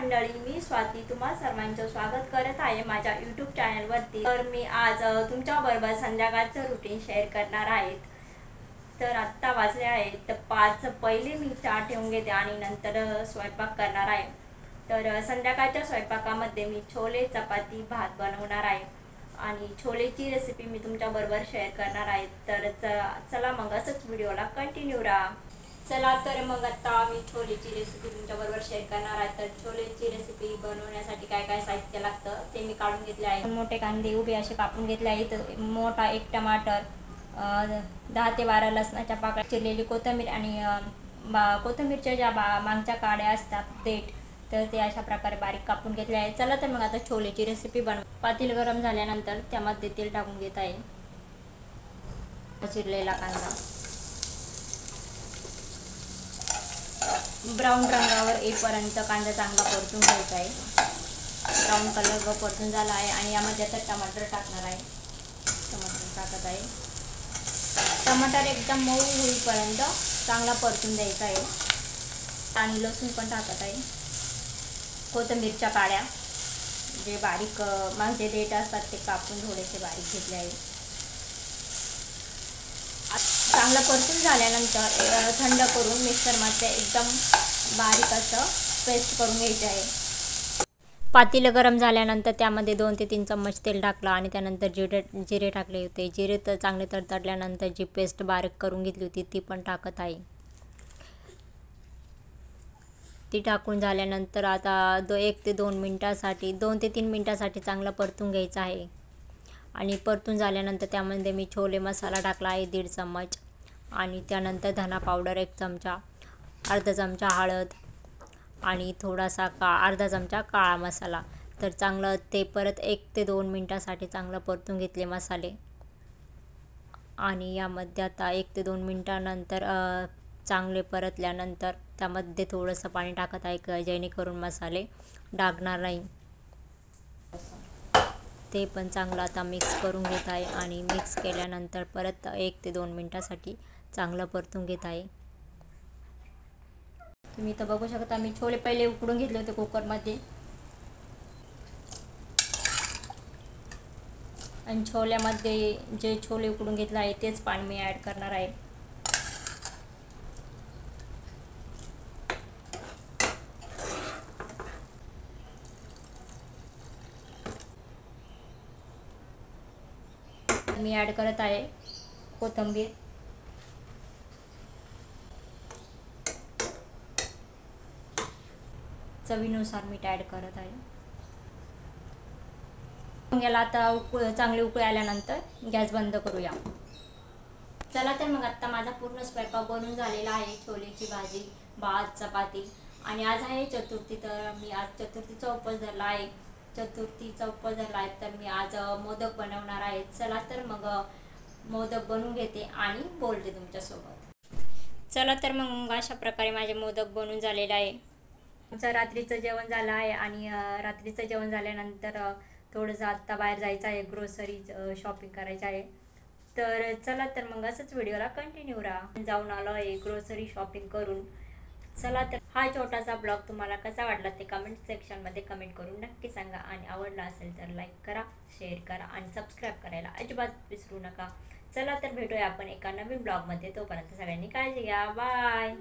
मंडळी, मी स्वाती तुम्हा सर्वांचं स्वागत करत आहे माझ्या यूट्यूब चॅनलवरती। तर मी आज तुमच्याबरोबर संध्याकाळचं रुटीन शेअर करणार आहे। तर आत्ता वाजले आहेत 5। पहिले मी चहा ठेवून घेते आणि नंतर स्वयंपाक करणार आहे। तर संध्याकाळच्या स्वयंपाकामध्ये मी छोले चपाती भात बनवणार आहे आणि छोलेची रेसिपी मी तुमच्याबरोबर शेअर करणार आहे। तर चला मग असंच व्हिडिओला कंटिन्यू राहा। चला तर मग आता मी छोलेची रेसिपी तुमच्याबरोबर शेअर करणार आहे। तर छोलेची रेसिपी बनवण्यासाठी काय काय साहित्य लागतं ते मी काढून घेतले आहे। मोठे कांदे उभे असे कापून घेतले आहेत, मोठा एक टमाटर, 10 ते 12 लसणाच्या पाकळ्या, चिरलेली कोथिंबीर आणि कोथिंबीरच्या ज्या मागच्या काड्या असतात देठ, तर ते अशा प्रकारे बारीक कापून घेतले आहे। चला तर मग आता छोलेची रेसिपी पातेल गरम झाल्यानंतर त्यामध्ये तेल टाकून घेत आहे। चिरलेला कांदा ब्राऊन रंगावर येईपर्यंत कांदा चांगला परतून घ्यायचा आहे। ब्राऊन कलर परतून झाला आहे आणि यामध्ये आता टमाटर टाकणार आहे। टमाटर टाकत आहे। टमाटर एकदम मऊ होईपर्यंत चांगला परतून द्यायचा आहे आणि लसूण पण टाकत आहे। कोथिंबीरच्या काड्या जे बारीक मागचे देठ असतात ते कापून थोडेसे बारीक घेतले आहे। चांगलं परतून झाल्यानंतर थंड करून मिक्सरमध्ये एकदम बारीक असं पेस्ट करून घ्यायचे आहे। पातेलं गरम झाल्यानंतर त्यामध्ये 2 ते 3 चम्मच तेल टाकलं आणि त्यानंतर जिरे टाकले होते। जिरे तर चांगले तडतडल्यानंतर जी पेस्ट बारीक करून घेतली होती ती पण टाकत आहे। ती टाकून झाल्यानंतर आता 1 ते 2 मिनिटासाठी 2 ते 3 मिनिटासाठी चांगलं परतून घ्यायचं आहे। आणि परतून झाल्यानंतर त्यामध्ये मी छोले मसाला टाकला आहे 1.5 चम्मच आणि त्यानंतर धना पावडर 1 चमचा, अर्धा चमचा हळद आणि थोडासा अर्धा चमचा काळा मसाला। तर चांगलं ते परत 1 ते 2 मिनिटासाठी चांगलं परतून घेतले मसाले। आणि यामध्ये आता 1 ते 2 मिनिटानंतर चांगले परतल्यानंतर त्यामध्ये थोडंसं पाणी टाकत आहे जेणेकरून मसाले डागणार नाही। ते पण चांगलं आता मिक्स करून घेत आहे आणि मिक्स केल्यानंतर परत 1 ते 2 मिनिटासाठी चांगलं परतून घेत आहे। तुम्ही तर बघू शकता मी छोले पहिले उकडून घेतले होते कुकरमध्ये आणि छोल्यामध्ये जे छोले उकडून घेतले आहे तेच पाणी मी ॲड करणार आहे। मी ॲड करत आहे कोथिंबीर, चवीनुसार मीठ ॲड करत आहे। याला आता चांगले उकळी आल्यानंतर गॅस बंद करूया। चला तर मग आता माझा पूर्ण स्वयंपाक बनून झालेला आहे। छोलेची भाजी, भात, चपाती आणि आज आहे चतुर्थी, तर मी आज चतुर्थीचा उपवास धरला आहे। तर मी आज मोदक बनवणार आहे। चला तर मग मोदक बनवून घेते आणि बोलते तुमच्यासोबत। चला तर मग अशा प्रकारे माझे मोदक बनून झालेले आहे। आमचं रात्रीचं जेवण झालं आहे आणि रात्रीचं जेवण झाल्यानंतर थोडंसं आत्ता बाहेर जायचं आहे, ग्रोसरी शॉपिंग करायचं आहे। तर चला तर मग असंच व्हिडिओला कंटिन्यू राहा। जाऊन आलो आहे ग्रोसरी शॉपिंग करून। चला तर हा छोटासा ब्लॉग तुम्हाला कसा वाटला ते कमेंट सेक्शनमध्ये कमेंट करून नक्की सांगा आणि आवडला असेल तर लाईक करा, शेअर करा आणि सबस्क्राईब करायला अजिबात विसरू नका। चला तर भेटूया आपण एका नवीन ब्लॉगमध्ये। तोपर्यंत सगळ्यांनी काळजी घ्या। बाय।